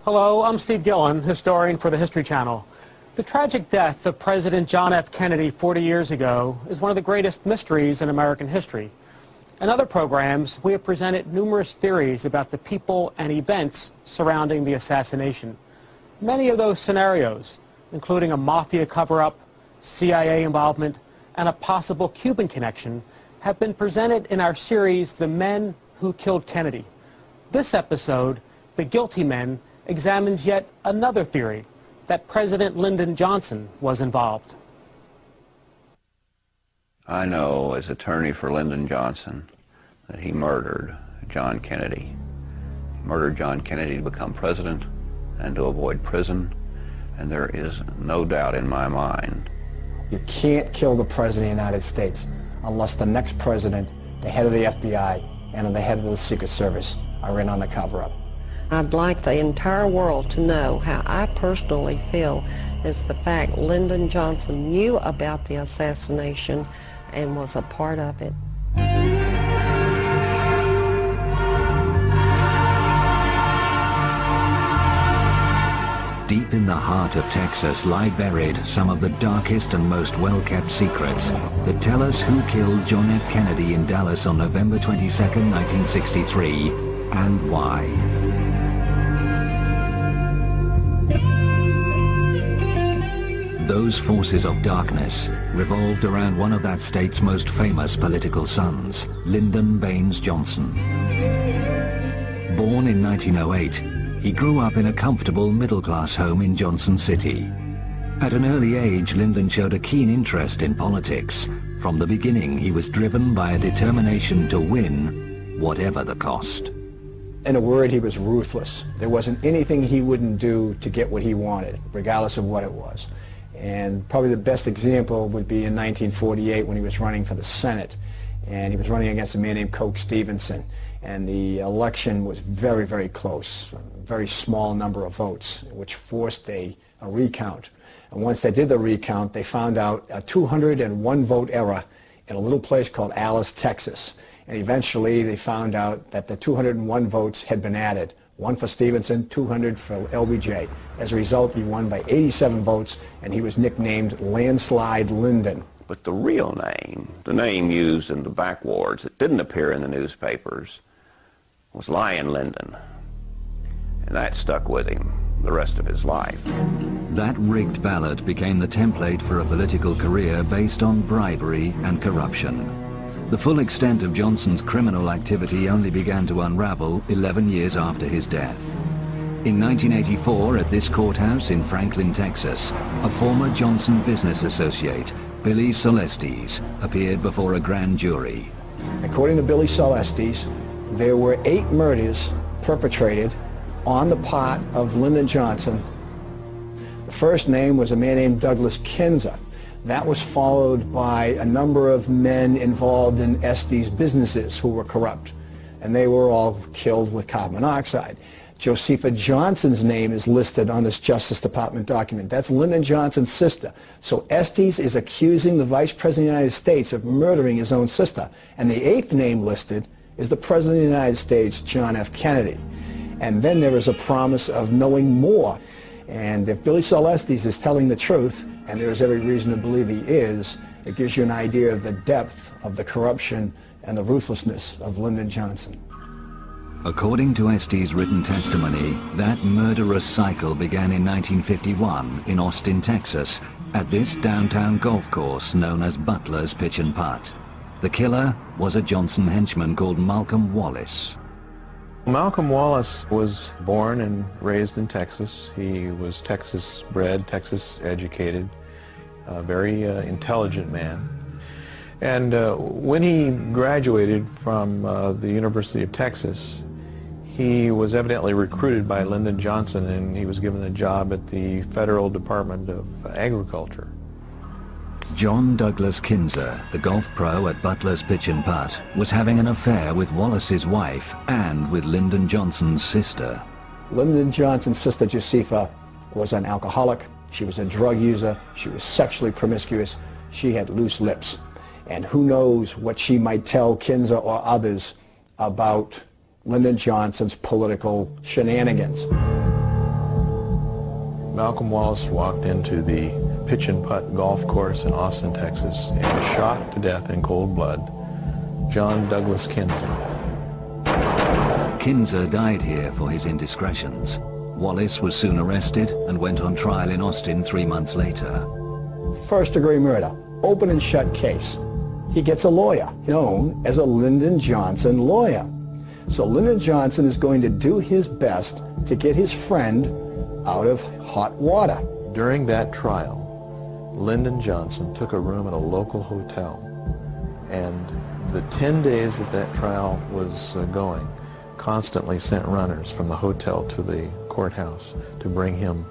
Hello, I'm Steve Gillen, historian for the History Channel. The tragic death of President John F. Kennedy 40 years ago is one of the greatest mysteries in American history. In other programs, we have presented numerous theories about the people and events surrounding the assassination. Many of those scenarios, including a mafia cover-up, CIA involvement, and a possible Cuban connection, have been presented in our series, The Men Who Killed Kennedy. This episode, The Guilty Men, examines yet another theory, that President Lyndon Johnson was involved. I know, as attorney for Lyndon Johnson, that he murdered John Kennedy. He murdered John Kennedy to become president and to avoid prison, and there is no doubt in my mind. You can't kill the President of the United States unless the next president, the head of the FBI, and the head of the Secret Service are in on the cover-up. I'd like the entire world to know how I personally feel is the fact Lyndon Johnson knew about the assassination and was a part of it. Deep in the heart of Texas lie buried some of the darkest and most well-kept secrets that tell us who killed John F. Kennedy in Dallas on November 22, 1963, and why. Those forces of darkness revolved around one of that state's most famous political sons, Lyndon Baines Johnson. Born in 1908, he grew up in a comfortable middle-class home in Johnson City. At an early age, Lyndon showed a keen interest in politics. From the beginning, he was driven by a determination to win, whatever the cost. In a word, he was ruthless. There wasn't anything he wouldn't do to get what he wanted, regardless of what it was. And probably the best example would be in 1948 when he was running for the Senate. And he was running against a man named Coke Stevenson. And the election was very, very close, a very small number of votes, which forced a recount. And once they did the recount, they found out a 201 vote error in a little place called Alice, Texas. And eventually they found out that the 201 votes had been added. One for Stevenson, 200 for LBJ. As a result, he won by 87 votes, and he was nicknamed Landslide Lyndon. But the real name, the name used in the backwards that didn't appear in the newspapers, was Lion Lyndon. And that stuck with him the rest of his life. That rigged ballot became the template for a political career based on bribery and corruption. The full extent of Johnson's criminal activity only began to unravel 11 years after his death. In 1984, at this courthouse in Franklin, Texas, a former Johnson business associate, Billy Celestes, appeared before a grand jury. According to Billy Celestes, there were 8 murders perpetrated on the part of Lyndon Johnson. The first name was a man named Douglas Kinzer. That was followed by a number of men involved in Estes businesses who were corrupt, and they were all killed with carbon monoxide. Josepha Johnson's name is listed on this Justice Department document. That's Lyndon Johnson's sister. So Estes is accusing the Vice President of the United States of murdering his own sister. And the 8th name listed is the President of the United States, John F. Kennedy. And then there is a promise of knowing more. And if Billy Celestes is telling the truth, and there is every reason to believe he is, it gives you an idea of the depth of the corruption and the ruthlessness of Lyndon Johnson. According to Estes' written testimony, that murderous cycle began in 1951 in Austin, Texas, at this downtown golf course known as Butler's Pitch and Putt. The killer was a Johnson henchman called Malcolm Wallace. Malcolm Wallace was born and raised in Texas. He was Texas bred, Texas educated, a very intelligent man. And when he graduated from the University of Texas, he was evidently recruited by Lyndon Johnson, and he was given a job at the Federal Department of Agriculture. John Douglas Kinzer, the golf pro at Butler's Pitch and Putt, was having an affair with Wallace's wife and with Lyndon Johnson's sister. Lyndon Johnson's sister, Josepha, was an alcoholic. She was a drug user. She was sexually promiscuous. She had loose lips. And who knows what she might tell Kinzer or others about Lyndon Johnson's political shenanigans. Malcolm Wallace walked into the pitch and putt golf course in Austin, Texas, and shot to death in cold blood John Douglas Kinzer. Kinzer died here for his indiscretions. Wallace was soon arrested and went on trial in Austin 3 months later. First-degree murder, open and shut case. He gets a lawyer, known as a Lyndon Johnson lawyer. So Lyndon Johnson is going to do his best to get his friend out of hot water. During that trial, Lyndon Johnson took a room at a local hotel, and the 10 days that trial was going, constantly sent runners from the hotel to the courthouse to bring him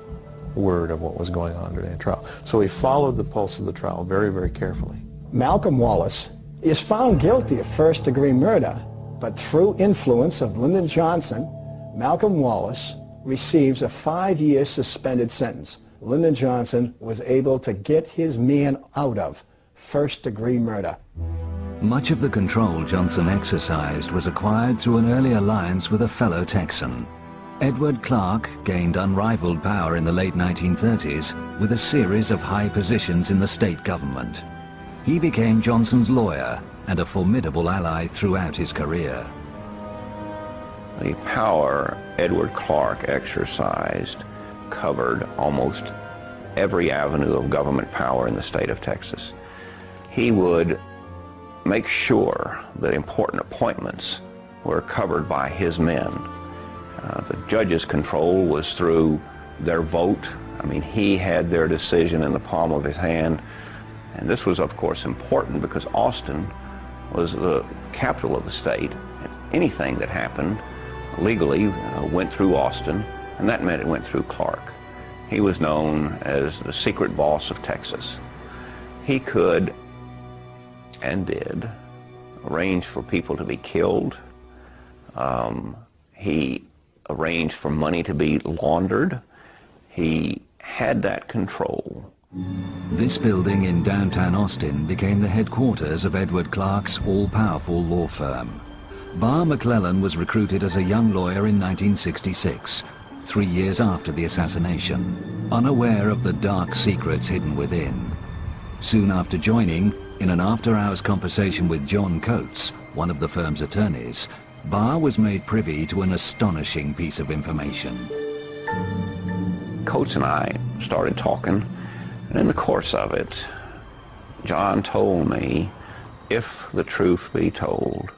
word of what was going on during the trial. So he followed the pulse of the trial very, very carefully. Malcolm Wallace is found guilty of first-degree murder, but through influence of Lyndon Johnson, Malcolm Wallace receives a 5-year suspended sentence. Lyndon Johnson was able to get his man out of first-degree murder. Much of the control Johnson exercised was acquired through an early alliance with a fellow Texan. Edward Clark gained unrivaled power in the late 1930s with a series of high positions in the state government. He became Johnson's lawyer and a formidable ally throughout his career. The power Edward Clark exercised covered almost every avenue of government power in the state of Texas. He would make sure that important appointments were covered by his men. The judges' control was through their vote. I mean, he had their decision in the palm of his hand. And this was, of course, important because Austin was the capital of the state. Anything that happened legally went through Austin, and that meant it went through Clark. He was known as the secret boss of Texas. He could, and did, arrange for people to be killed. He arranged for money to be laundered. He had that control. This building in downtown Austin became the headquarters of Edward Clark's all-powerful law firm. Barr McClellan was recruited as a young lawyer in 1966, 3 years after the assassination, unaware of the dark secrets hidden within. Soon after joining, in an after-hours conversation with John Coates, one of the firm's attorneys, Barr was made privy to an astonishing piece of information. Coates and I started talking, and in the course of it, John told me, if the truth be told,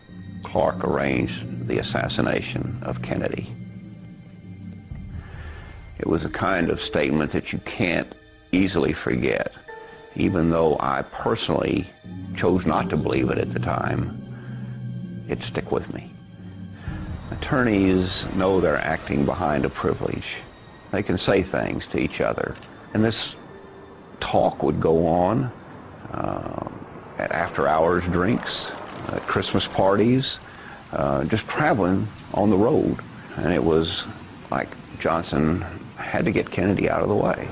Clark arranged the assassination of Kennedy. It was a kind of statement that you can't easily forget, even though I personally chose not to believe it at the time. It stuck with me. Attorneys know they're acting behind a privilege. They can say things to each other. And this talk would go on at after-hours drinks, at Christmas parties, just traveling on the road. And it was like Johnson had to get Kennedy out of the way.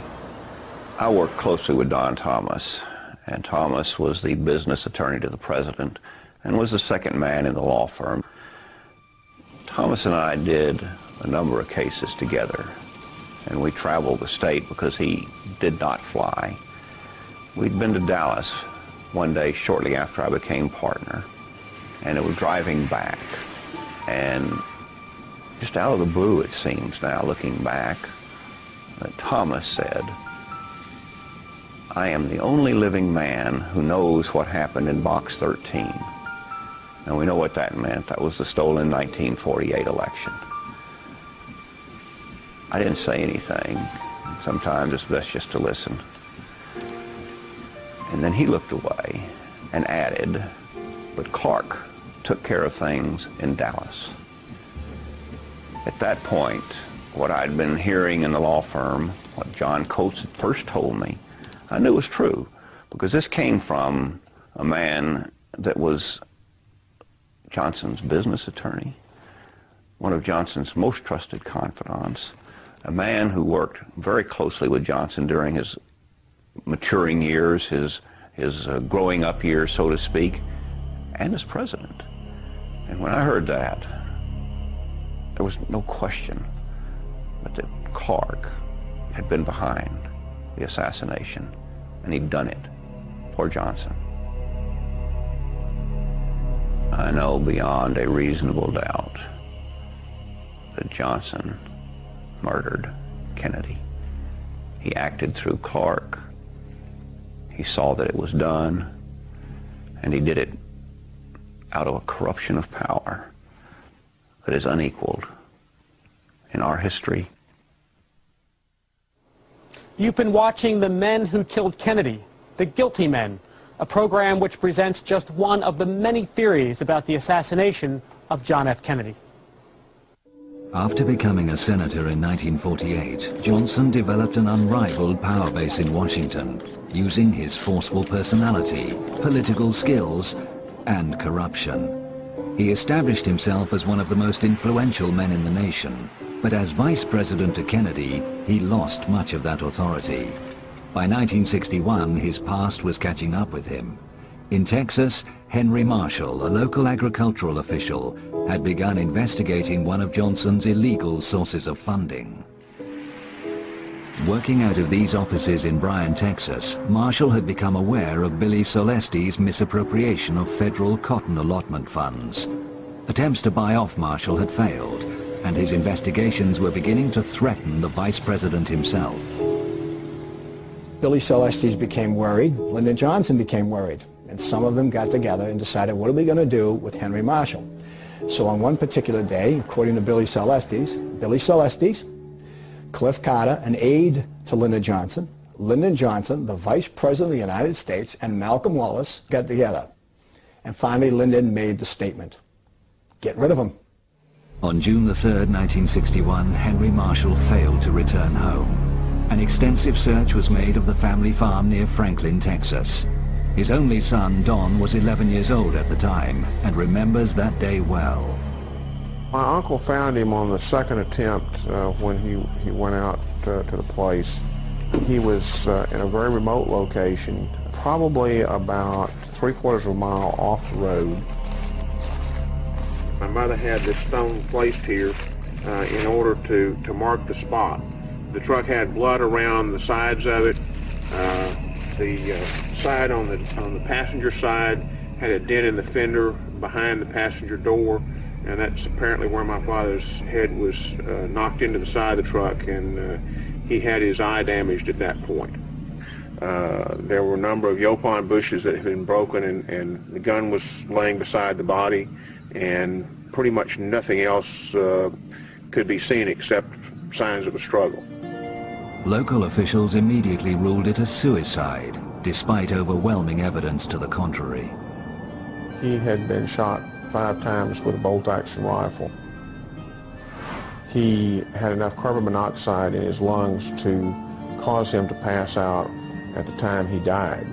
I worked closely with Don Thomas, and Thomas was the business attorney to the president and was the second man in the law firm. Thomas and I did a number of cases together, and we traveled the state because he did not fly. We'd been to Dallas one day shortly after I became partner, and it was driving back, and just out of the blue, it seems now, looking back, that Thomas said, "I am the only living man who knows what happened in Box 13. And we know what that meant. That was the stolen 1948 election. I didn't say anything. Sometimes it's best just to listen. And then he looked away and added, but Clark took care of things in Dallas. At that point, what I'd been hearing in the law firm, what John Coates had first told me, I knew was true, because this came from a man that was Johnson's business attorney, one of Johnson's most trusted confidants, a man who worked very closely with Johnson during his maturing years, his growing up years, so to speak, and as president. And when I heard that, there was no question but that Clark had been behind the assassination, and he'd done it. Poor Johnson. I know beyond a reasonable doubt that Johnson murdered Kennedy. He acted through Clark. He saw that it was done, and he did it out of a corruption of power that is unequaled in our history. You've been watching The Men Who Killed Kennedy, The Guilty Men, a program which presents just one of the many theories about the assassination of John F. Kennedy. After becoming a senator in 1948, Johnson developed an unrivaled power base in Washington, using his forceful personality, political skills, and corruption. He established himself as one of the most influential men in the nation, but as vice president to Kennedy, he lost much of that authority. By 1961, his past was catching up with him. In Texas, Henry Marshall, a local agricultural official, had begun investigating one of Johnson's illegal sources of funding. Working out of these offices in Bryan, Texas, Marshall had become aware of Billy Solesti's misappropriation of federal cotton allotment funds. Attempts to buy off Marshall had failed, and his investigations were beginning to threaten the vice president himself. Billy Solestes became worried, Lyndon Johnson became worried, and some of them got together and decided, what are we going to do with Henry Marshall? So on one particular day, according to Billy Solestes, Cliff Carter, an aide to Lyndon Johnson, the vice president of the United States, and Malcolm Wallace got together. And finally, Lyndon made the statement, get rid of him. On June the 3rd, 1961, Henry Marshall failed to return home. An extensive search was made of the family farm near Franklin, Texas. His only son, Don, was 11 years old at the time and remembers that day well. My uncle found him on the second attempt when he went out to the place. He was in a very remote location, probably about 3/4 of a mile off the road. My mother had this stone placed here in order to mark the spot. The truck had blood around the sides of it. The side on the passenger side had a dent in the fender behind the passenger door, and that's apparently where my father's head was knocked into the side of the truck, and he had his eye damaged at that point. There were a number of yopon bushes that had been broken, and the gun was laying beside the body, and pretty much nothing else could be seen except signs of a struggle. Local officials immediately ruled it a suicide, despite overwhelming evidence to the contrary. He had been shot 5 times with a bolt-action rifle. He had enough carbon monoxide in his lungs to cause him to pass out at the time he died.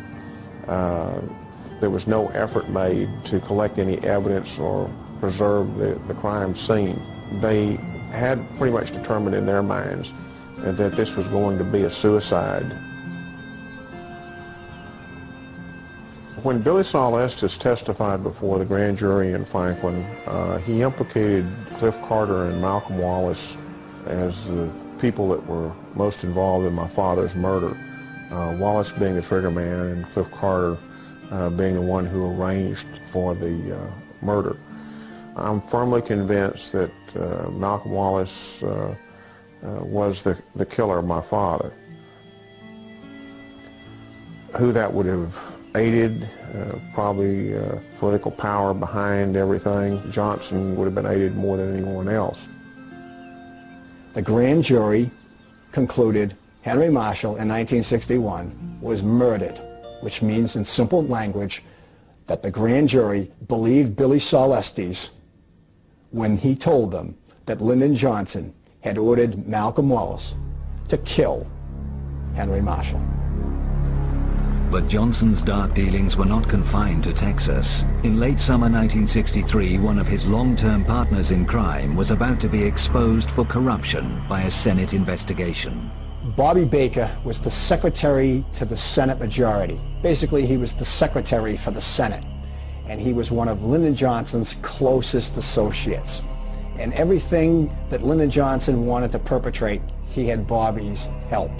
There was no effort made to collect any evidence or preserve the crime scene. They had pretty much determined in their minds that this was going to be a suicide. When Billy Solestes testified before the grand jury in Franklin, he implicated Cliff Carter and Malcolm Wallace as the people that were most involved in my father's murder. Wallace being the trigger man and Cliff Carter being the one who arranged for the murder. I'm firmly convinced that Malcolm Wallace was the killer of my father. Who that would have aided, probably political power behind everything. Johnson would have been aided more than anyone else. The grand jury concluded Henry Marshall in 1961 was murdered, which means in simple language that the grand jury believed Billy Solestes when he told them that Lyndon Johnson had ordered Malcolm Wallace to kill Henry Marshall. But Johnson's dark dealings were not confined to Texas. In late summer 1963, one of his long-term partners in crime was about to be exposed for corruption by a Senate investigation. Bobby Baker was the secretary to the Senate majority. Basically, he was the secretary for the Senate, and he was one of Lyndon Johnson's closest associates. And everything that Lyndon Johnson wanted to perpetrate, he had Bobby's help.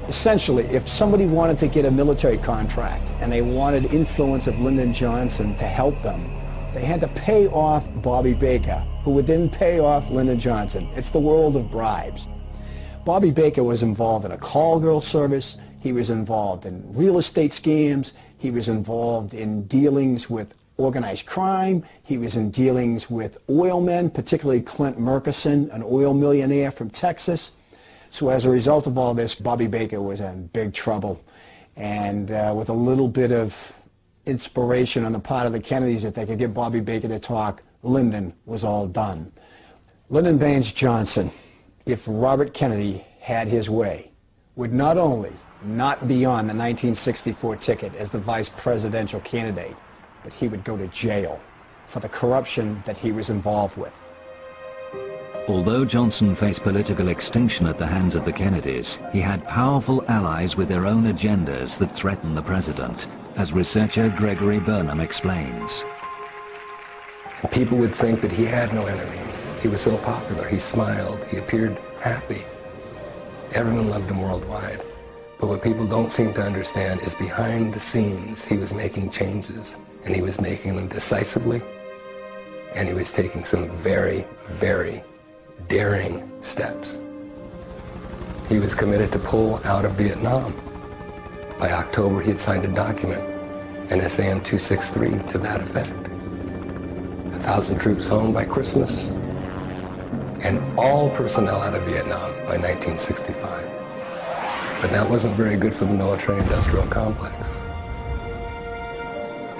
Essentially, if somebody wanted to get a military contract and they wanted influence of Lyndon Johnson to help them, they had to pay off Bobby Baker, who would then pay off Lyndon Johnson. It's the world of bribes. Bobby Baker was involved in a call girl service. He was involved in real estate scams. He was involved in dealings with organized crime. He was in dealings with oil men, particularly Clint Murchison, an oil millionaire from Texas. So as a result of all this, Bobby Baker was in big trouble. And with a little bit of inspiration on the part of the Kennedys that they could get Bobby Baker to talk, Lyndon was all done. Lyndon Baines Johnson, if Robert Kennedy had his way, would not only not be on the 1964 ticket as the vice presidential candidate, but he would go to jail for the corruption that he was involved with. Although Johnson faced political extinction at the hands of the Kennedys, he had powerful allies with their own agendas that threatened the president, as researcher Gregory Burnham explains. And people would think that he had no enemies. He was so popular. He smiled. He appeared happy. Everyone loved him worldwide. But what people don't seem to understand is behind the scenes, he was making changes, and he was making them decisively, and he was taking some very, very daring steps. He was committed to pull out of Vietnam. By October, he had signed a document, NSAM 263, to that effect. 1,000 troops home by Christmas, and all personnel out of Vietnam by 1965. But that wasn't very good for the military-industrial complex.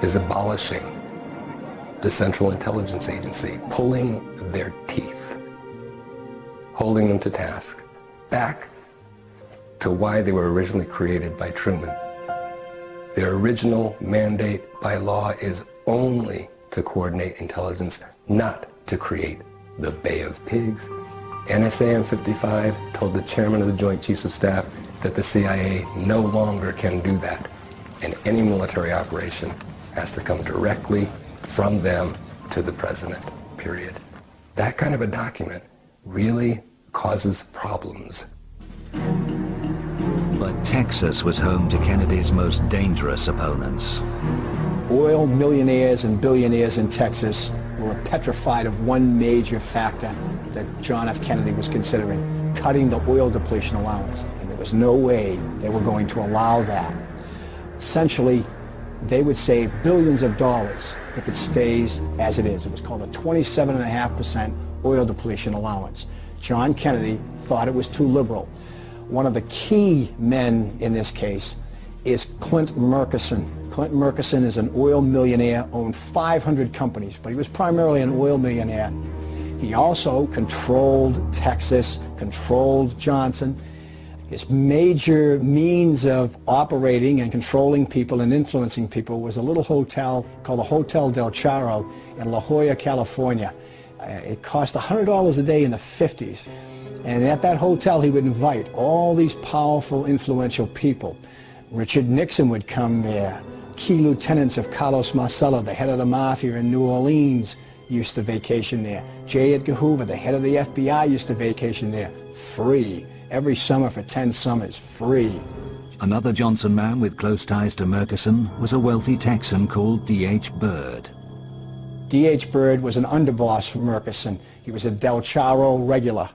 His abolishing the Central Intelligence Agency, pulling their teeth, holding them to task, back to why they were originally created by Truman. Their original mandate by law is only to coordinate intelligence, not to create the Bay of Pigs. NSAM 55 told the chairman of the Joint Chiefs of Staff that the CIA no longer can do that, and any military operation has to come directly from them to the president, period. That kind of a document really causes problems. But Texas was home to Kennedy's most dangerous opponents. Oil millionaires and billionaires in Texas were petrified of one major factor that John F. Kennedy was considering, cutting the oil depletion allowance. And there was no way they were going to allow that. Essentially, they would save billions of dollars if it stays as it is. It was called a 27.5% oil depletion allowance. John Kennedy thought it was too liberal. One of the key men in this case is Clint Murchison. Clint Murchison is an oil millionaire, owned 500 companies, but he was primarily an oil millionaire. He also controlled Texas, controlled Johnson. His major means of operating and controlling people and influencing people was a little hotel called the Hotel Del Charro in La Jolla, California. It cost $100 a day in the 50s. And at that hotel, he would invite all these powerful, influential people. Richard Nixon would come there. Key lieutenants of Carlos Marcello, the head of the mafia in New Orleans, used to vacation there. J. Edgar Hoover, the head of the FBI, used to vacation there. Free. Every summer for 10 summers. Free. Another Johnson man with close ties to Murchison was a wealthy Texan called D.H. Byrd. D.H. Byrd was an underboss for Murchison. He was a Del Charro regular.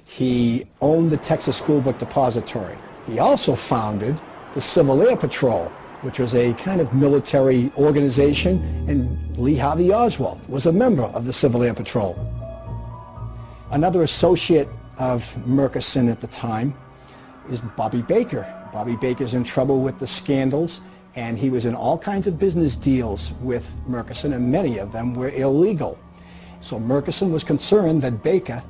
He owned the Texas School Book Depository. He also founded the Civil Air Patrol, which was a kind of military organization, and Lee Harvey Oswald was a member of the Civil Air Patrol. Another associate of Murchison at the time is Bobby Baker. Bobby Baker's in trouble with the scandals, and he was in all kinds of business deals with Murchison, and many of them were illegal. So Murchison was concerned that Baker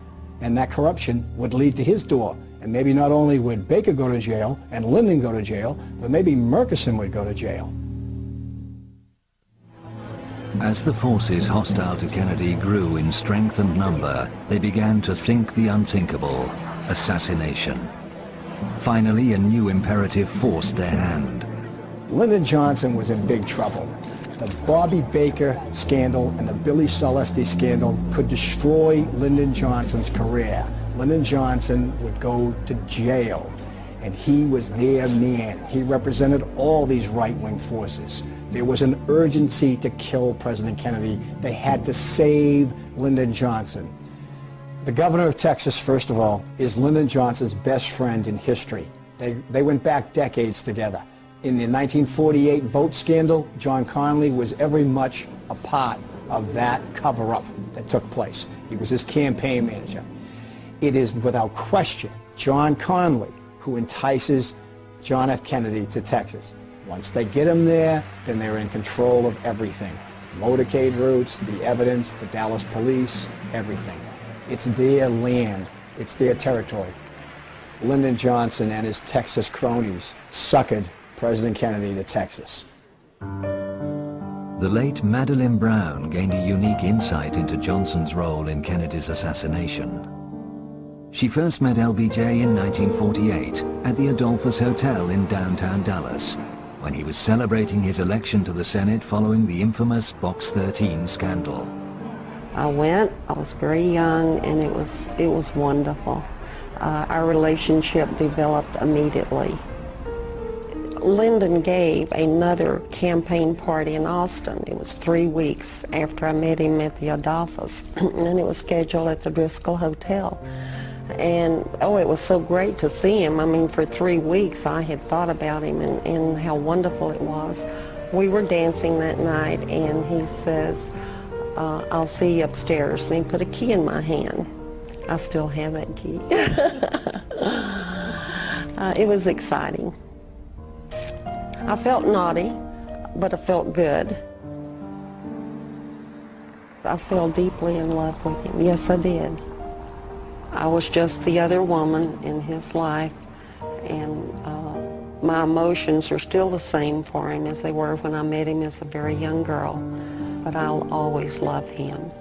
and that corruption would lead to his door. And maybe not only would Baker go to jail and Lyndon go to jail, but maybe Murchison would go to jail. As the forces hostile to Kennedy grew in strength and number, they began to think the unthinkable: assassination. Finally, a new imperative forced their hand. Lyndon Johnson was in big trouble. The Bobby Baker scandal and the Billy Celeste scandal could destroy Lyndon Johnson's career. Lyndon Johnson would go to jail, and he was their man. He represented all these right-wing forces. There was an urgency to kill President Kennedy. They had to save Lyndon Johnson. The governor of Texas, first of all, is Lyndon Johnson's best friend in history. They went back decades together. In the 1948 vote scandal, John Connally was very much a part of that cover-up that took place. He was his campaign manager. It is without question John Connally who entices John F. Kennedy to Texas. Once they get him there, then they're in control of everything. Motorcade routes, the evidence, the Dallas police, everything. It's their land. It's their territory. Lyndon Johnson and his Texas cronies suckered President Kennedy to Texas. The late Madeleine Brown gained a unique insight into Johnson's role in Kennedy's assassination. She first met LBJ in 1948 at the Adolphus Hotel in downtown Dallas, when he was celebrating his election to the Senate following the infamous Box 13 scandal. I went, I was very young, and it was wonderful. Our relationship developed immediately. Lyndon gave another campaign party in Austin. It was 3 weeks after I met him at the Adolphus, and it was scheduled at the Driscoll Hotel. And, oh, it was so great to see him. I mean, for 3 weeks I had thought about him and how wonderful it was. We were dancing that night, and he says, I'll see you upstairs. And he put a key in my hand. I still have that key. It was exciting. I felt naughty, but I felt good. I fell deeply in love with him. Yes, I did. I was just the other woman in his life, and my emotions are still the same for him as they were when I met him as a very young girl, but I'll always love him.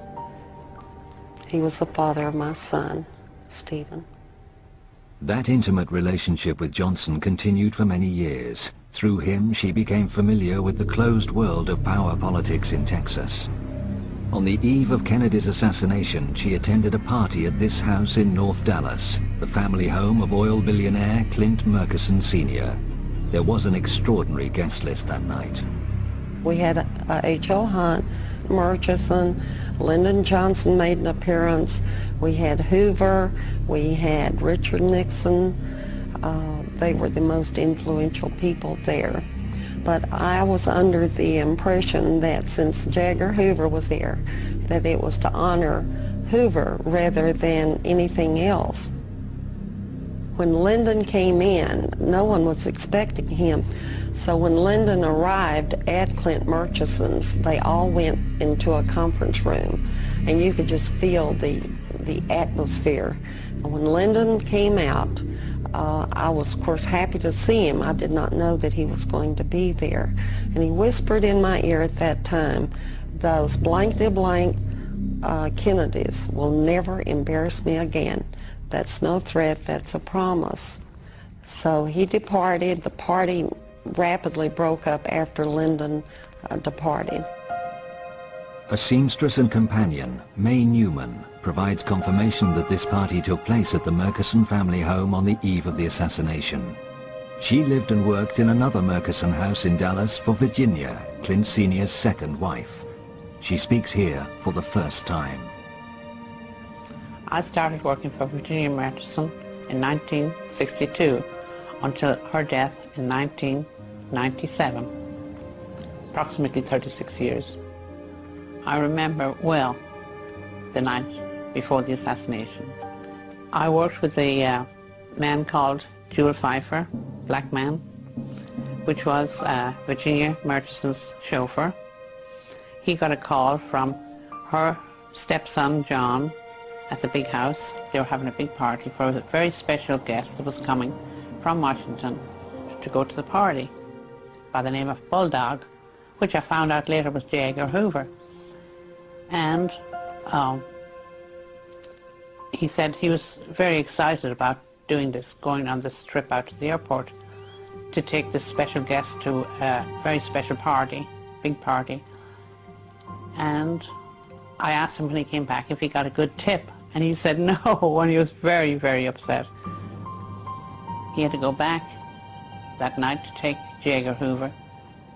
He was the father of my son, Stephen. That intimate relationship with Johnson continued for many years. Through him, she became familiar with the closed world of power politics in Texas. On the eve of Kennedy's assassination, she attended a party at this house in North Dallas, the family home of oil billionaire Clint Murchison Sr. There was an extraordinary guest list that night. We had H.L. Hunt, Murchison, Lyndon Johnson made an appearance. We had Hoover, we had Richard Nixon. They were the most influential people there. But I was under the impression that since J. Edgar Hoover was there, that it was to honor Hoover rather than anything else. When Lyndon came in, no one was expecting him. So when Lyndon arrived at Clint Murchison's, they all went into a conference room, and you could just feel the atmosphere. And when Lyndon came out, I was, of course, happy to see him. I did not know that he was going to be there. And he whispered in my ear at that time, "Those blank-de-blank Kennedys will never embarrass me again. That's no threat, that's a promise." So he departed. The party rapidly broke up after Lyndon departed. A seamstress and companion, May Newman, provides confirmation that this party took place at the Murchison family home on the eve of the assassination. She lived and worked in another Murchison house in Dallas for Virginia, Clint Sr.'s second wife. She speaks here for the first time. I started working for Virginia Murchison in 1962 until her death in 1997, approximately 36 years. I remember well the night before the assassination. I worked with a man called Jewel Pfeiffer, black man, which was Virginia Murchison's chauffeur. He got a call from her stepson, John, at the big house. They were having a big party for a very special guest that was coming from Washington to go to the party by the name of Bulldog, which I found out later was J. Edgar Hoover. And he said he was very excited about doing this, going on this trip out to the airport to take this special guest to a very special party, big party. And I asked him when he came back if he got a good tip And he said no, and he was very, very upset. He had to go back that night to take J. Edgar Hoover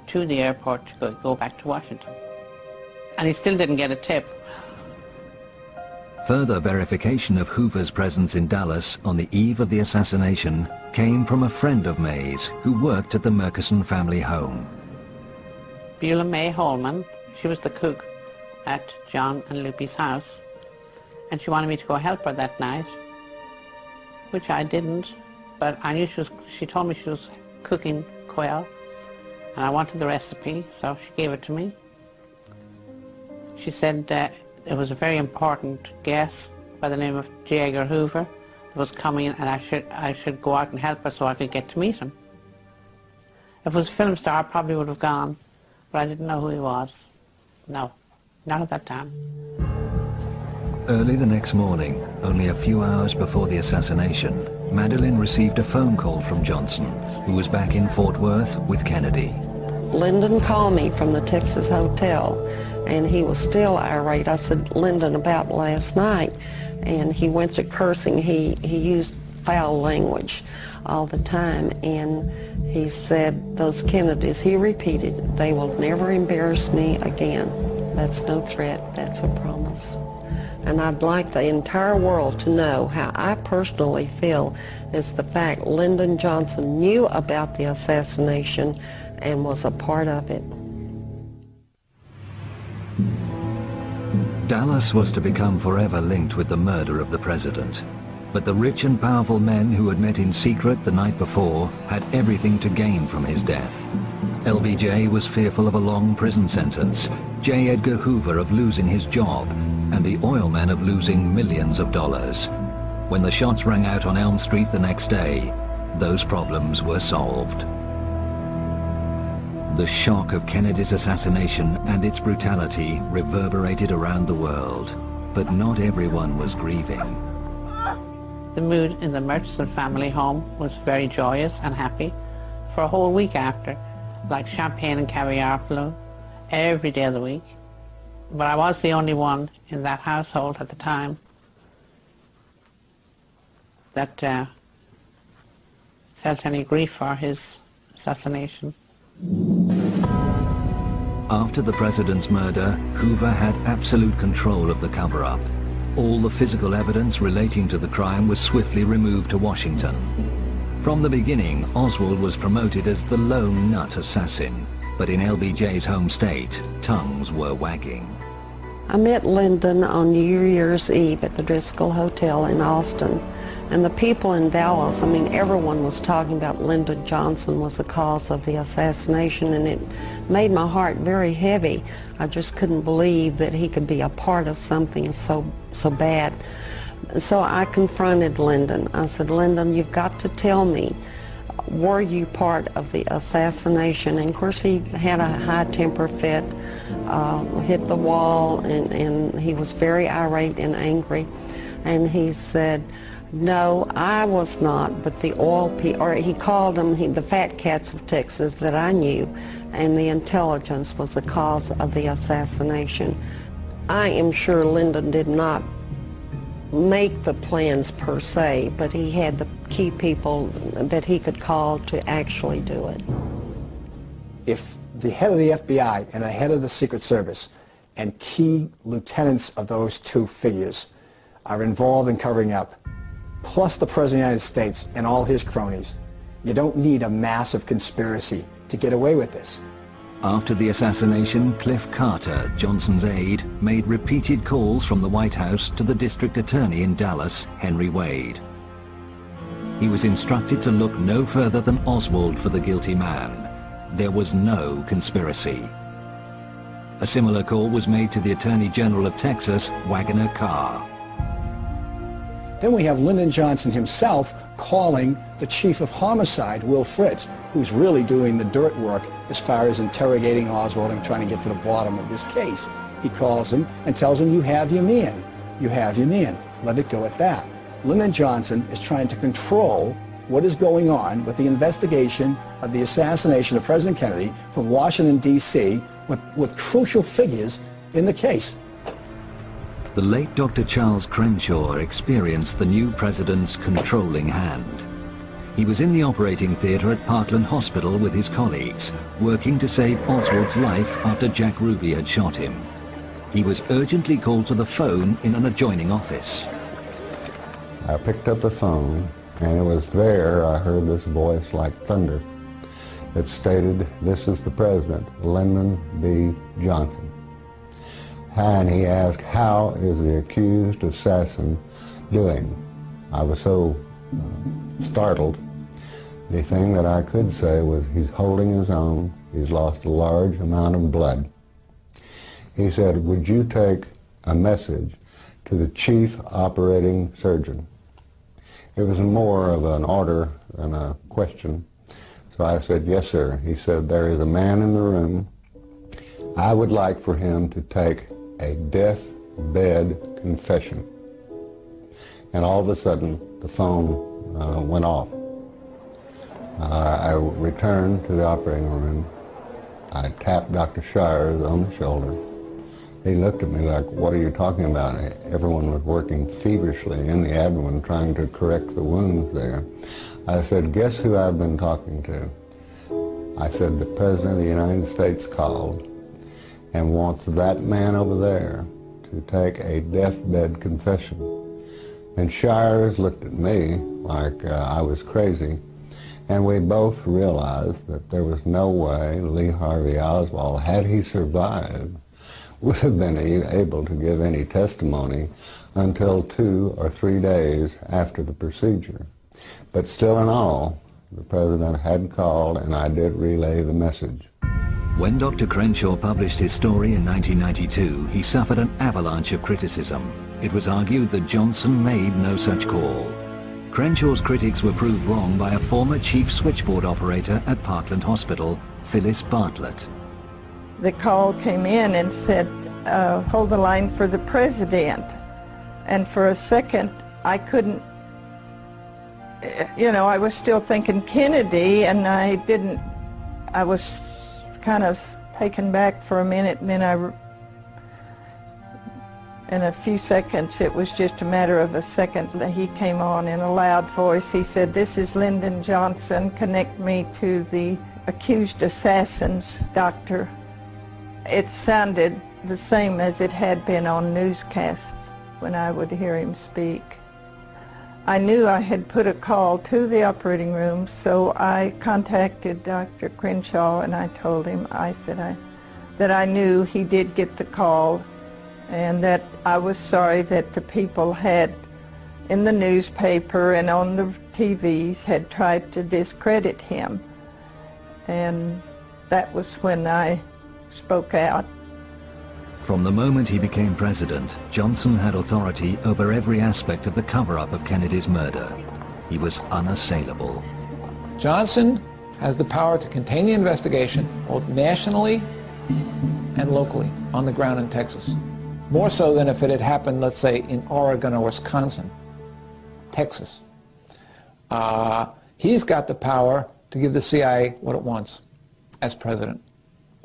to the airport to go back to Washington. And he still didn't get a tip. Further verification of Hoover's presence in Dallas on the eve of the assassination came from a friend of May's who worked at the Murchison family home. Beulah May Holman, she was the cook at John and Lupe's house, and she wanted me to go help her that night, which I didn't, but I knew she told me she was cooking quail, and I wanted the recipe, so she gave it to me. She said that it was a very important guest by the name of J. Edgar Hoover that was coming, and I should go out and help her so I could get to meet him. If it was a film star, I probably would have gone, but I didn't know who he was. No, not at that time. Early the next morning, only a few hours before the assassination, Madeleine received a phone call from Johnson, who was back in Fort Worth with Kennedy. Lyndon called me from the Texas hotel, and he was still irate. I said, Lyndon, about last night, and he went to cursing. He used foul language all the time, and he said, those Kennedys, he repeated, they will never embarrass me again. That's no threat, that's a promise. And I'd like the entire world to know how I personally feel is the fact Lyndon Johnson knew about the assassination and was a part of it. Dallas was to become forever linked with the murder of the president. But the rich and powerful men who had met in secret the night before had everything to gain from his death. LBJ was fearful of a long prison sentence, J. Edgar Hoover of losing his job, and the oil men of losing millions of dollars. When the shots rang out on Elm Street the next day, those problems were solved. The shock of Kennedy's assassination and its brutality reverberated around the world, but not everyone was grieving. The mood in the Murchison family home was very joyous and happy for a whole week after, like champagne and caviar flew every day of the week. But I was the only one in that household at the time that felt any grief for his assassination. After the president's murder, Hoover had absolute control of the cover-up. All the physical evidence relating to the crime was swiftly removed to Washington. From the beginning, Oswald was promoted as the lone nut assassin, but in LBJ's home state, tongues were wagging. I met Lyndon on New Year's Eve at the Driscoll Hotel in Austin, and the people in Dallas, I mean, everyone was talking about Lyndon Johnson was the cause of the assassination, and it made my heart very heavy. I just couldn't believe that he could be a part of something so bad. So I confronted Lyndon. I said, Lyndon, you've got to tell me, were you part of the assassination? And of course he had a high-temper fit, hit the wall, and he was very irate and angry. And he said, no, I was not, but the oil people, or he called them the fat cats of Texas that I knew, and the intelligence was the cause of the assassination. I am sure Lyndon did not make the plans per se, but he had the key people that he could call to actually do it. If the head of the FBI and the head of the Secret Service and key lieutenants of those two figures are involved in covering up, plus the President of the United States and all his cronies, you don't need a massive conspiracy to get away with this. After the assassination, Cliff Carter, Johnson's aide, made repeated calls from the White House to the district attorney in Dallas, Henry Wade. He was instructed to look no further than Oswald for the guilty man. There was no conspiracy. A similar call was made to the Attorney General of Texas, Waggoner Carr. Then we have Lyndon Johnson himself calling the chief of homicide, Will Fritz, who's really doing the dirt work as far as interrogating Oswald and trying to get to the bottom of this case. He calls him and tells him, you have your man. You have your man. Let it go at that. Lyndon Johnson is trying to control what is going on with the investigation of the assassination of President Kennedy from Washington, D.C., with crucial figures in the case. the late Dr. Charles Crenshaw experienced the new president's controlling hand. He was in the operating theatre at Parkland Hospital with his colleagues, working to save Oswald's life after Jack Ruby had shot him. He was urgently called to the phone in an adjoining office. I picked up the phone, and it was there I heard this voice like thunder. It stated, "This is the president, Lyndon B. Johnson." And he asked, "How is the accused assassin doing?" I was so startled. The thing that I could say was, he's holding his own. He's lost a large amount of blood. He said, "Would you take a message to the chief operating surgeon?" It was more of an order than a question. So I said, "Yes, sir." He said, "There is a man in the room. I would like for him to take a deathbed confession." And all of a sudden, the phone went off. I returned to the operating room. I tapped Dr. Shires on the shoulder. He looked at me like, "What are you talking about?" Everyone was working feverishly in the abdomen trying to correct the wounds there. I said, "Guess who I've been talking to?" I said, "The President of the United States called and wants that man over there to take a deathbed confession." And Shires looked at me like I was crazy, and we both realized that there was no way Lee Harvey Oswald, had he survived, would have been able to give any testimony until 2 or 3 days after the procedure. But still in all, the President had called, and I did relay the message. When Dr. Crenshaw published his story in 1992, he suffered an avalanche of criticism. It was argued that Johnson made no such call. Crenshaw's critics were proved wrong by a former chief switchboard operator at Parkland Hospital, Phyllis Bartlett. The call came in and said, "Hold the line for the president." And for a second, I couldn't, I was still thinking Kennedy, and I was kind of taken back for a minute, and then in a few seconds, it was just a matter of a second, he came on in a loud voice. He said, "This is Lyndon Johnson. Connect me to the accused assassins, doctor." It sounded the same as it had been on newscasts when I would hear him speak. I knew I had put a call to the operating room, so I contacted Dr. Crenshaw, and I told him, that I knew he did get the call, and that I was sorry that the people had, in the newspaper and on the TVs, had tried to discredit him. And that was when I spoke out. From the moment he became president, Johnson had authority over every aspect of the cover-up of Kennedy's murder. He was unassailable. Johnson has the power to contain the investigation, both nationally and locally, on the ground in Texas. More so than if it had happened, let's say, in Oregon or Wisconsin. Texas. He's got the power to give the CIA what it wants as president,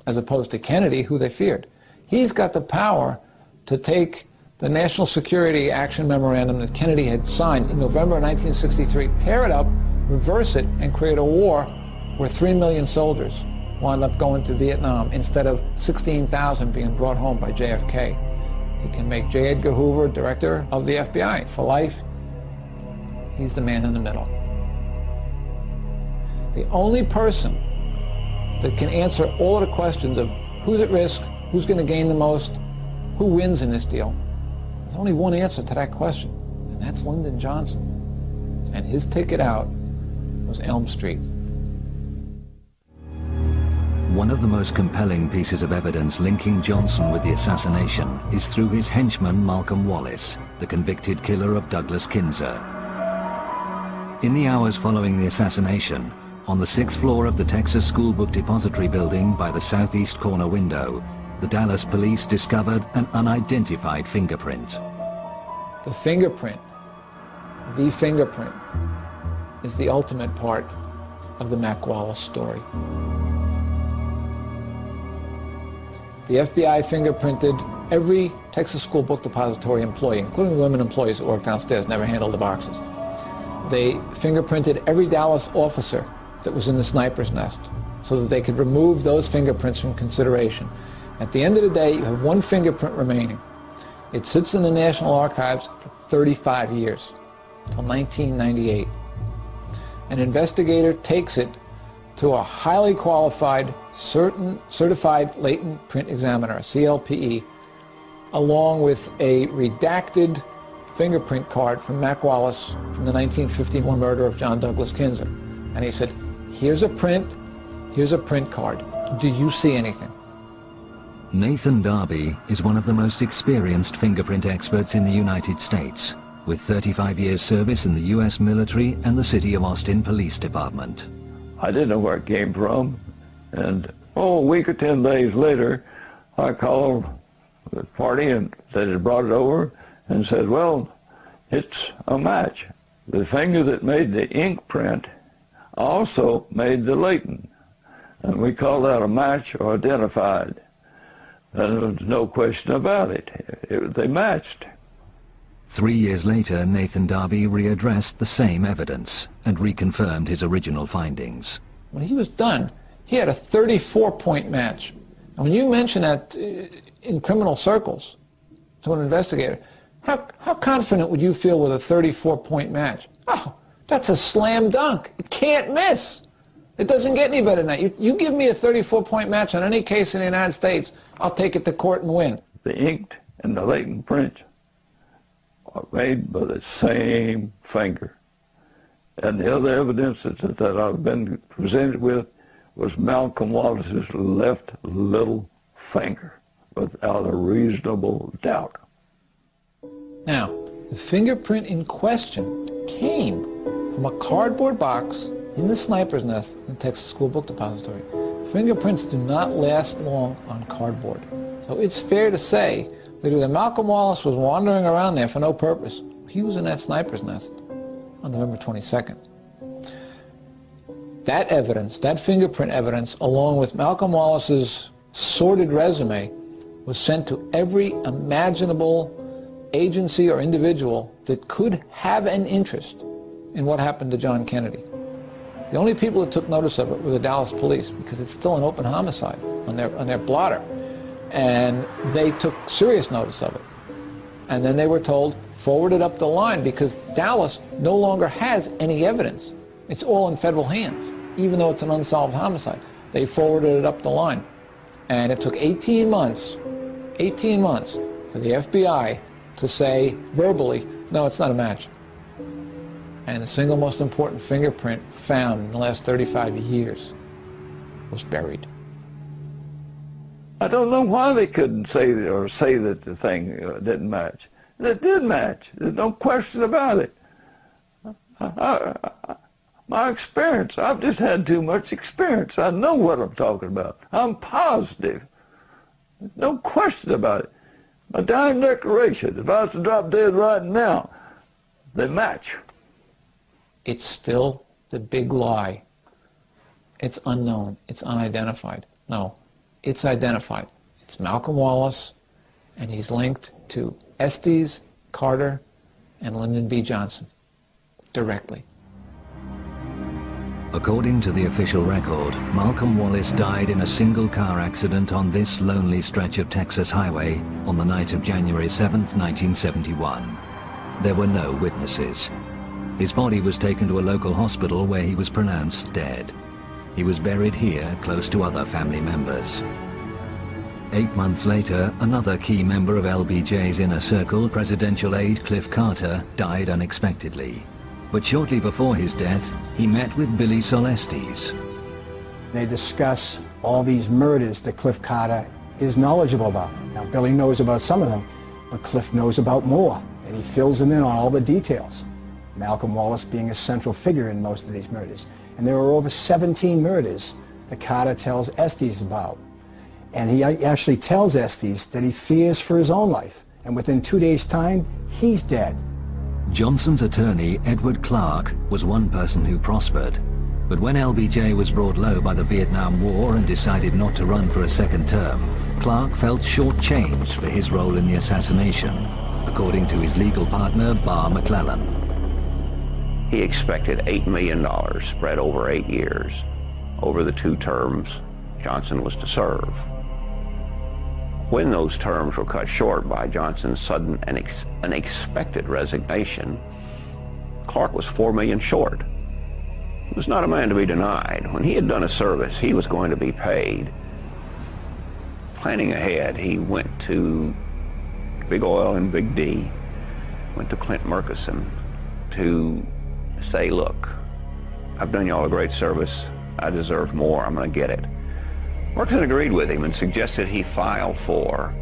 as opposed to Kennedy, who they feared. He's got the power to take the National Security Action Memorandum that Kennedy had signed in November of 1963, tear it up, reverse it, and create a war where 3 million soldiers wound up going to Vietnam instead of 16,000 being brought home by JFK. He can make J. Edgar Hoover director of the FBI for life. He's the man in the middle. The only person that can answer all of the questions of who's at risk, who's going to gain the most, who wins in this deal, there's only one answer to that question, and that's Lyndon Johnson. And his ticket out was Elm Street. One of the most compelling pieces of evidence linking Johnson with the assassination is through his henchman Malcolm Wallace, the convicted killer of Douglas Kinzer. In the hours following the assassination, on the 6th floor of the Texas School Book Depository building by the southeast corner window, the Dallas police discovered an unidentified fingerprint. The fingerprint is the ultimate part of the Mac Wallace story. The FBI fingerprinted Every Texas School Book Depository employee, including the women employees that worked downstairs, never handled the boxes. They fingerprinted every Dallas officer that was in the sniper's nest so that they could remove those fingerprints from consideration. At the end of the day, you have one fingerprint remaining. It sits in the National Archives for 35 years, until 1998. An investigator takes it to a highly qualified, certified latent print examiner, a CLPE, along with a redacted fingerprint card from Mac Wallace from the 1951 murder of John Douglas Kinzer. And he said, here's a print card. Do you see anything? Nathan Darby is one of the most experienced fingerprint experts in the United States, with 35 years service in the U.S. military and the City of Austin Police Department. I didn't know where it came from, and a week or 10 days later, I called the party and that had brought it over and said, well, it's a match. The finger that made the ink print also made the latent, and we called that a match or identified. And there was no question about it. They matched. 3 years later, Nathan Darby readdressed the same evidence and reconfirmed his original findings. When he was done, he had a 34-point match. And when you mention that in criminal circles to an investigator, how confident would you feel with a 34-point match? Oh, that's a slam dunk. It can't miss. It doesn't get any better than that. You give me a 34-point match on any case in the United States, I'll take it to court and win. The inked and the latent prints are made by the same finger. And the other evidence that I've been presented with was Malcolm Wallace's left little finger, without a reasonable doubt. Now, the fingerprint in question came from a cardboard box in the sniper's nest in the Texas School Book Depository. Fingerprints do not last long on cardboard. So it's fair to say that either Malcolm Wallace was wandering around there for no purpose. He was in that sniper's nest on November 22nd. That evidence, that fingerprint evidence, along with Malcolm Wallace's sordid resume, was sent to every imaginable agency or individual that could have an interest in what happened to John Kennedy. The only people that took notice of it were the Dallas police, because it's still an open homicide on their blotter. And they took serious notice of it. And then they were told, forward it up the line, because Dallas no longer has any evidence. It's all in federal hands, even though it's an unsolved homicide. They forwarded it up the line. And it took 18 months for the FBI to say verbally, no, it's not a match. And the single most important fingerprint found in the last 35 years was buried. I don't know why they couldn't say that the thing didn't match. It did match. There's no question about it. My experience, I've just had too much experience. I know what I'm talking about. I'm positive. No question about it. My dying declaration, if I was to drop dead right now, they match. It's still the big lie. It's unknown. It's unidentified. No, it's identified. It's Malcolm Wallace, and he's linked to Estes, Carter, and Lyndon B. Johnson directly. According to the official record, Malcolm Wallace died in a single car accident on this lonely stretch of Texas highway on the night of January 7th, 1971. There were no witnesses. His body was taken to a local hospital where he was pronounced dead. He was buried here close to other family members. 8 months later, another key member of LBJ's inner circle, presidential aide Cliff Carter, died unexpectedly. But shortly before his death, he met with Billy Solestes. They discuss all these murders that Cliff Carter is knowledgeable about. Now, Billy knows about some of them, but Cliff knows about more, and he fills him in on all the details. Malcolm Wallace being a central figure in most of these murders. And there are over 17 murders that Carter tells Estes about. And he actually tells Estes that he fears for his own life. And within 2 days' time, he's dead. Johnson's attorney, Edward Clark, was one person who prospered. But when LBJ was brought low by the Vietnam War and decided not to run for a second term, Clark felt shortchanged for his role in the assassination, according to his legal partner, Barr McClellan. He expected $8 million spread over 8 years, over the 2 terms Johnson was to serve. When those terms were cut short by Johnson's sudden and unexpected resignation, Clark was $4 million short. He was not a man to be denied. When he had done a service, he was going to be paid. Planning ahead, he went to Big Oil and Big D, went to Clint Murchison to say, look, I've done y'all a great service. I deserve more. I'm going to get it. Murchison agreed with him and suggested he file for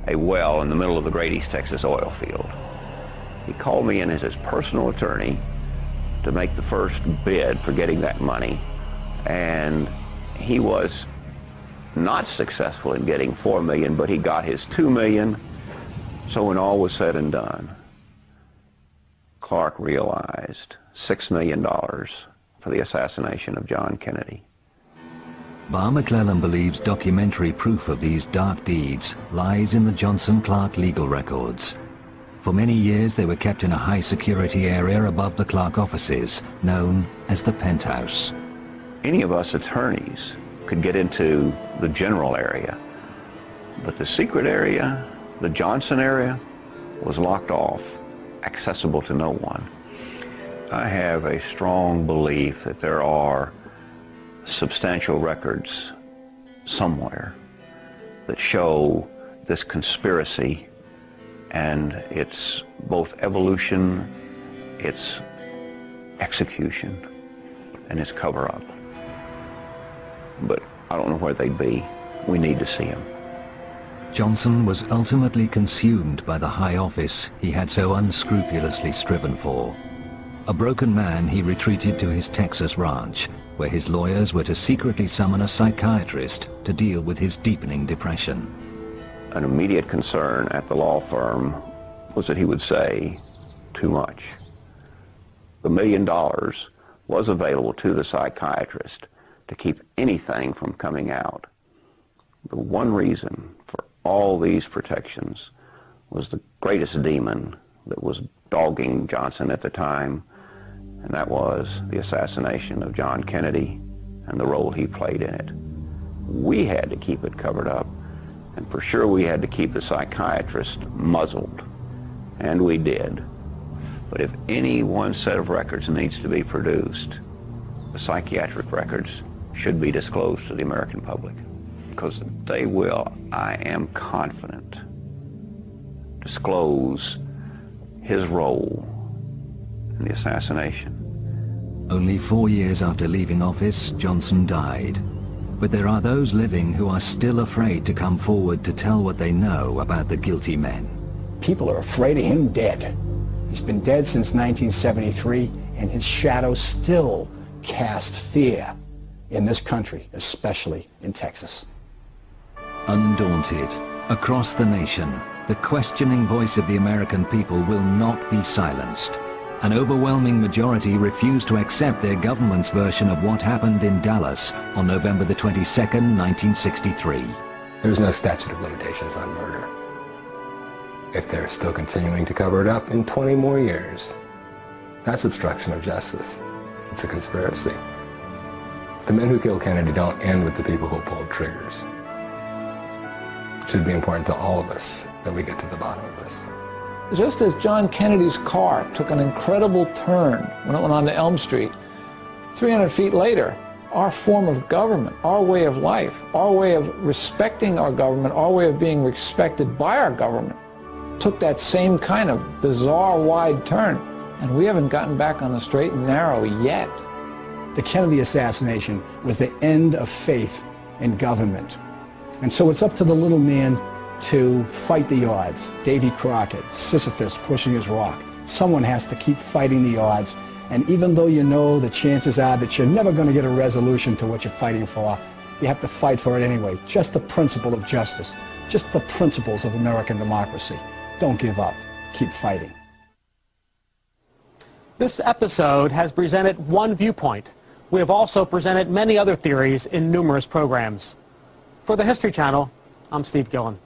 a well in the middle of the great East Texas oil field. He called me in as his personal attorney to make the first bid for getting that money, and he was not successful in getting $4 million, but he got his $2 million. So when all was said and done, Clark realized $6 million for the assassination of John Kennedy. Barr McClellan believes documentary proof of these dark deeds lies in the Johnson-Clark legal records. For many years they were kept in a high-security area above the Clark offices, known as the Penthouse. Any of us attorneys could get into the general area, but the secret area, the Johnson area, was locked off, accessible to no one. I have a strong belief that there are substantial records somewhere that show this conspiracy and its both evolution, its execution, and its cover-up. But I don't know where they'd be. We need to see them. Johnson was ultimately consumed by the high office he had so unscrupulously striven for. A broken man, he retreated to his Texas ranch, where his lawyers were to secretly summon a psychiatrist to deal with his deepening depression. An immediate concern at the law firm was that he would say too much. The $1 million was available to the psychiatrist to keep anything from coming out. The one reason for all these protections was the greatest demon that was dogging Johnson at the time, and that was the assassination of John Kennedy and the role he played in it. We had to keep it covered up, and for sure we had to keep the psychiatrist muzzled, and we did. But if any one set of records needs to be produced, the psychiatric records should be disclosed to the American public, because they will, I am confident, disclose his role in the assassination. Only 4 years after leaving office, Johnson died. But there are those living who are still afraid to come forward to tell what they know about the guilty men. People are afraid of him dead. He's been dead since 1973, and his shadow still casts fear in this country, especially in Texas. Undaunted, across the nation, the questioning voice of the American people will not be silenced. An overwhelming majority refused to accept their government's version of what happened in Dallas on November the 22nd, 1963. There's no statute of limitations on murder. If they're still continuing to cover it up in 20 more years, that's obstruction of justice. It's a conspiracy. The men who killed Kennedy don't end with the people who pulled triggers. It should be important to all of us that we get to the bottom of this. Just as John Kennedy's car took an incredible turn when it went onto Elm Street, 300 feet later, our form of government, our way of life, our way of respecting our government, our way of being respected by our government, took that same kind of bizarre wide turn. And we haven't gotten back on the straight and narrow yet. The Kennedy assassination was the end of faith in government. And so it's up to the little man to fight the odds. Davy Crockett, Sisyphus pushing his rock. Someone has to keep fighting the odds. And even though you know the chances are that you're never going to get a resolution to what you're fighting for, you have to fight for it anyway. Just the principle of justice. Just the principles of American democracy. Don't give up. Keep fighting. This episode has presented one viewpoint, We have also presented many other theories in numerous programs. For the History Channel, I'm Steve Gillen.